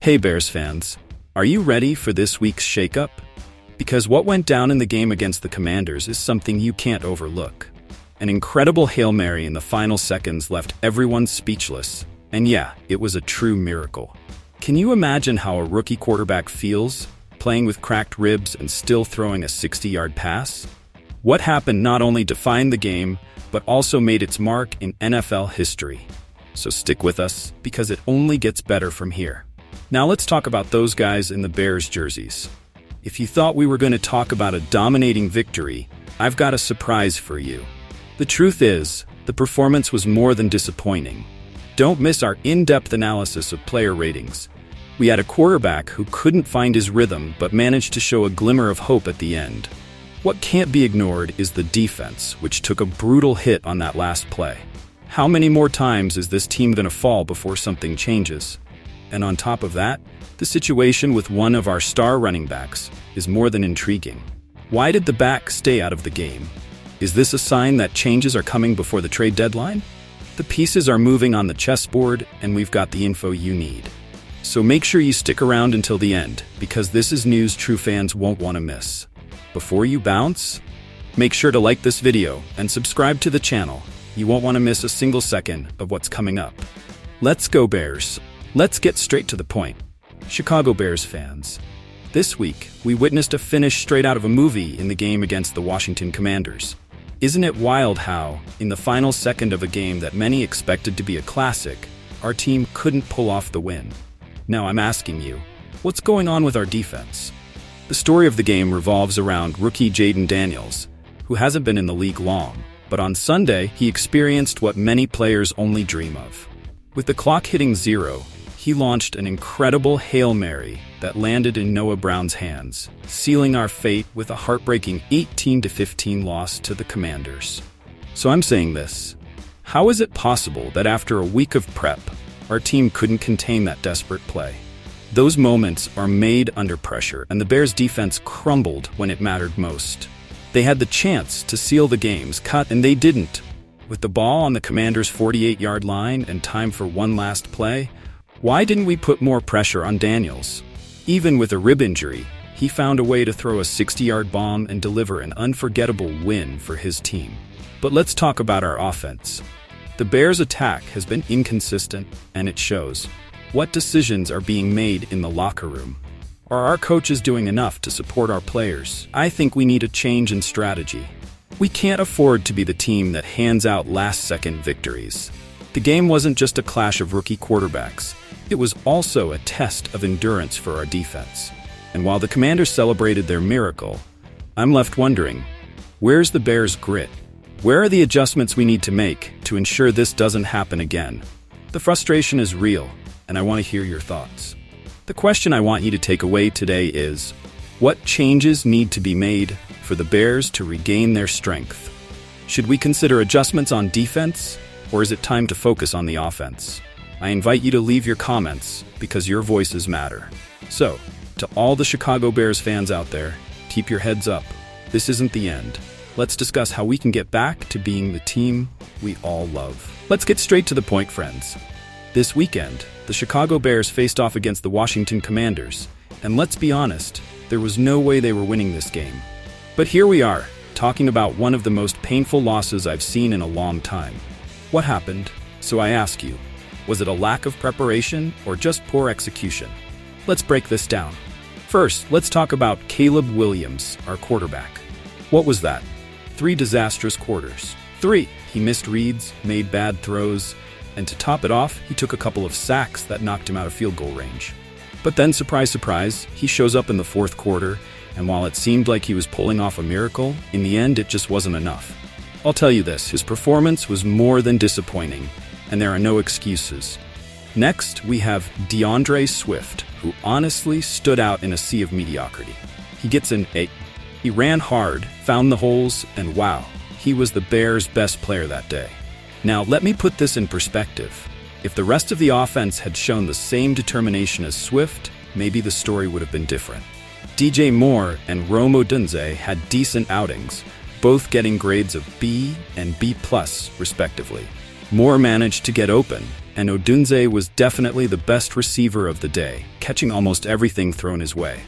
Hey Bears fans, are you ready for this week's shakeup? Because what went down in the game against the Commanders is something you can't overlook. An incredible Hail Mary in the final seconds left everyone speechless, and yeah, it was a true miracle. Can you imagine how a rookie quarterback feels, playing with cracked ribs and still throwing a 60-yard pass? What happened not only defined the game, but also made its mark in NFL history. So stick with us, because it only gets better from here. Now let's talk about those guys in the Bears jerseys. If you thought we were going to talk about a dominating victory, I've got a surprise for you. The truth is, the performance was more than disappointing. Don't miss our in-depth analysis of player ratings. We had a quarterback who couldn't find his rhythm but managed to show a glimmer of hope at the end. What can't be ignored is the defense, which took a brutal hit on that last play. How many more times is this team going to fall before something changes? And on top of that, the situation with one of our star running backs is more than intriguing. Why did the back stay out of the game? Is this a sign that changes are coming before the trade deadline? The pieces are moving on the chessboard, and we've got the info you need. So make sure you stick around until the end, because this is news true fans won't want to miss. Before you bounce, make sure to like this video and subscribe to the channel. You won't want to miss a single second of what's coming up. Let's go Bears. Let's get straight to the point. Chicago Bears fans. This week, we witnessed a finish straight out of a movie in the game against the Washington Commanders. Isn't it wild how, in the final second of a game that many expected to be a classic, our team couldn't pull off the win? Now I'm asking you, what's going on with our defense? The story of the game revolves around rookie Jayden Daniels, who hasn't been in the league long, but on Sunday, he experienced what many players only dream of. With the clock hitting 0, he launched an incredible Hail Mary that landed in Noah Brown's hands, sealing our fate with a heartbreaking 18-15 loss to the Commanders. So I'm saying this, how is it possible that after a week of prep, our team couldn't contain that desperate play? Those moments are made under pressure, and the Bears' defense crumbled when it mattered most. They had the chance to seal the game's cut, and they didn't. With the ball on the Commanders' 48-yard line and time for one last play, why didn't we put more pressure on Daniels? Even with a rib injury, he found a way to throw a 60-yard bomb and deliver an unforgettable win for his team. But let's talk about our offense. The Bears' attack has been inconsistent, and it shows. What decisions are being made in the locker room? Are our coaches doing enough to support our players? I think we need a change in strategy. We can't afford to be the team that hands out last-second victories. The game wasn't just a clash of rookie quarterbacks. It was also a test of endurance for our defense. And while the Commanders celebrated their miracle, I'm left wondering, where's the Bears' grit? Where are the adjustments we need to make to ensure this doesn't happen again? The frustration is real, and I want to hear your thoughts. The question I want you to take away today is, what changes need to be made for the Bears to regain their strength? Should we consider adjustments on defense, or is it time to focus on the offense? I invite you to leave your comments, because your voices matter. So, to all the Chicago Bears fans out there, keep your heads up. This isn't the end. Let's discuss how we can get back to being the team we all love. Let's get straight to the point, friends. This weekend, the Chicago Bears faced off against the Washington Commanders, and let's be honest, there was no way they were winning this game. But here we are, talking about one of the most painful losses I've seen in a long time. What happened? So I ask you, was it a lack of preparation or just poor execution? Let's break this down. First, let's talk about Caleb Williams, our quarterback. What was that? 3 disastrous quarters. 3, he missed reads, made bad throws, and to top it off, he took a couple of sacks that knocked him out of field goal range. But then, surprise, surprise, he shows up in the fourth quarter, and while it seemed like he was pulling off a miracle, in the end it just wasn't enough. I'll tell you this, his performance was more than disappointing, and there are no excuses. Next, we have DeAndre Swift, who honestly stood out in a sea of mediocrity. He gets an A. He ran hard, found the holes, and wow, he was the Bears' best player that day. Now, let me put this in perspective. If the rest of the offense had shown the same determination as Swift, maybe the story would have been different. DJ Moore and Rome Odunze had decent outings, both getting grades of B and B+, respectively. Moore managed to get open, and Odunze was definitely the best receiver of the day, catching almost everything thrown his way.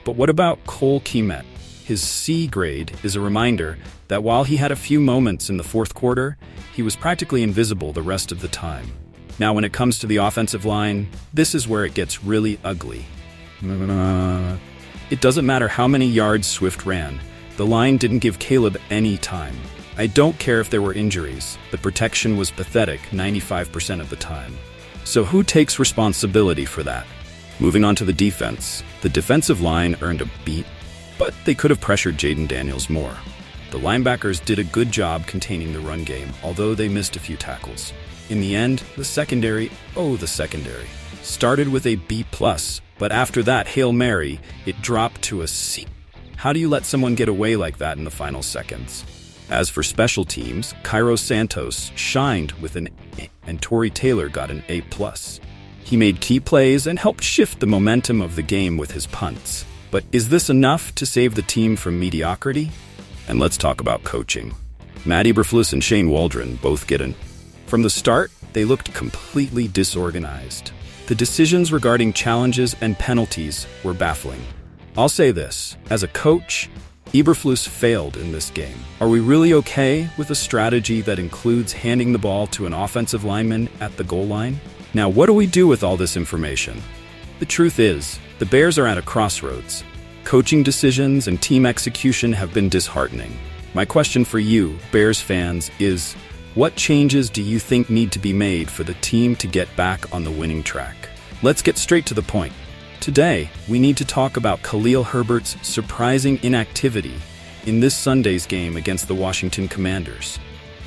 But what about Cole Kmet? His C grade is a reminder that while he had a few moments in the fourth quarter, he was practically invisible the rest of the time. Now, when it comes to the offensive line, this is where it gets really ugly. It doesn't matter how many yards Swift ran, the line didn't give Caleb any time. I don't care if there were injuries, the protection was pathetic 95% of the time. So who takes responsibility for that? Moving on to the defense. The defensive line earned a beat, but they could have pressured Jaden Daniels more. The linebackers did a good job containing the run game, although they missed a few tackles. In the end, the secondary started with a B+, but after that Hail Mary, it dropped to a C. How do you let someone get away like that in the final seconds? As for special teams, Cairo Santos shined with an A, and Torrey Taylor got an A+. He made key plays and helped shift the momentum of the game with his punts. But is this enough to save the team from mediocrity? And let's talk about coaching. Matt Eberflus and Shane Waldron both get an. From the start, they looked completely disorganized. The decisions regarding challenges and penalties were baffling. I'll say this, as a coach, Eberflus failed in this game. Are we really okay with a strategy that includes handing the ball to an offensive lineman at the goal line? Now, what do we do with all this information? The truth is, the Bears are at a crossroads. Coaching decisions and team execution have been disheartening. My question for you, Bears fans, is what changes do you think need to be made for the team to get back on the winning track? Let's get straight to the point. Today, we need to talk about Khalil Herbert's surprising inactivity in this Sunday's game against the Washington Commanders.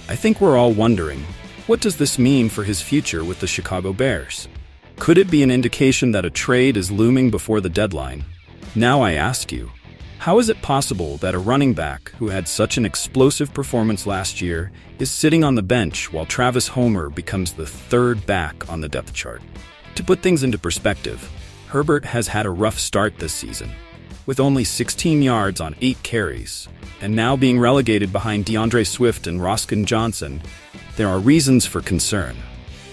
I think we're all wondering, what does this mean for his future with the Chicago Bears? Could it be an indication that a trade is looming before the deadline? Now I ask you, how is it possible that a running back who had such an explosive performance last year is sitting on the bench while Travis Homer becomes the third back on the depth chart? To put things into perspective, Herbert has had a rough start this season, with only 16 yards on 8 carries, and now being relegated behind DeAndre Swift and Roskin Johnson. There are reasons for concern.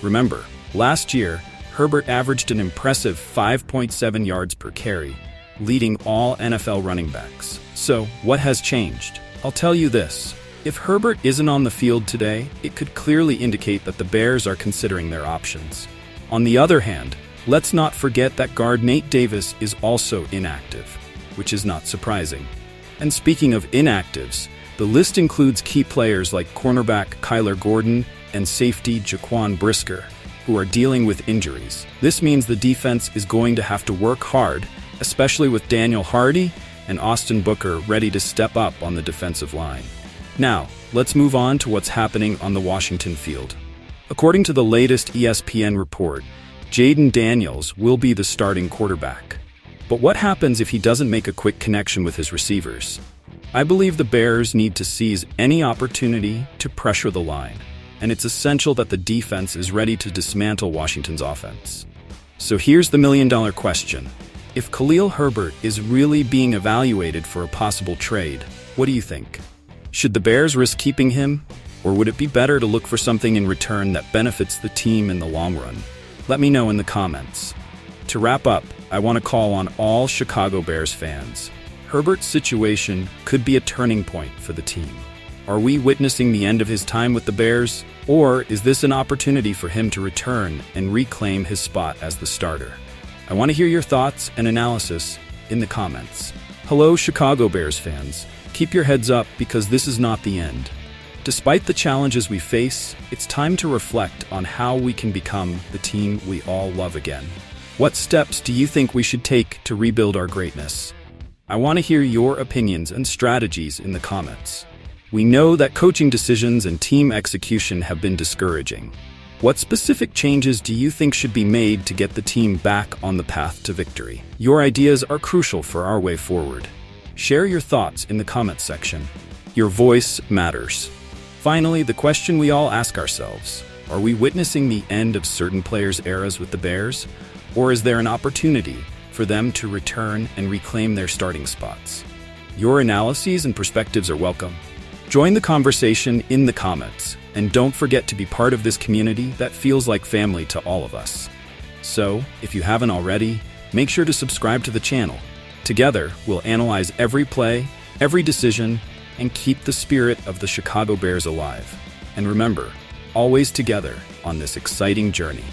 Remember, last year, Herbert averaged an impressive 5.7 yards per carry, leading all NFL running backs. So, what has changed? I'll tell you this. If Herbert isn't on the field today, it could clearly indicate that the Bears are considering their options. On the other hand, let's not forget that guard Nate Davis is also inactive, which is not surprising. And speaking of inactives, the list includes key players like cornerback Kyler Gordon and safety Jaquan Brisker, who are dealing with injuries. This means the defense is going to have to work hard, especially with Daniel Hardy and Austin Booker ready to step up on the defensive line. Now, let's move on to what's happening on the Washington field. According to the latest ESPN report, Jaden Daniels will be the starting quarterback. But what happens if he doesn't make a quick connection with his receivers? I believe the Bears need to seize any opportunity to pressure the line, and it's essential that the defense is ready to dismantle Washington's offense. So here's the million-dollar question. If Khalil Herbert is really being evaluated for a possible trade, what do you think? Should the Bears risk keeping him, or would it be better to look for something in return that benefits the team in the long run? Let me know in the comments. To wrap up, I want to call on all Chicago Bears fans. Herbert's situation could be a turning point for the team. Are we witnessing the end of his time with the Bears, or is this an opportunity for him to return and reclaim his spot as the starter? I want to hear your thoughts and analysis in the comments. Hello, Chicago Bears fans. Keep your heads up because this is not the end. Despite the challenges we face, it's time to reflect on how we can become the team we all love again. What steps do you think we should take to rebuild our greatness? I want to hear your opinions and strategies in the comments. We know that coaching decisions and team execution have been discouraging. What specific changes do you think should be made to get the team back on the path to victory? Your ideas are crucial for our way forward. Share your thoughts in the comments section. Your voice matters. Finally, the question we all ask ourselves, are we witnessing the end of certain players' eras with the Bears, or is there an opportunity for them to return and reclaim their starting spots? Your analyses and perspectives are welcome. Join the conversation in the comments, and don't forget to be part of this community that feels like family to all of us. So, if you haven't already, make sure to subscribe to the channel. Together, we'll analyze every play, every decision, and keep the spirit of the Chicago Bears alive. And remember, always together on this exciting journey.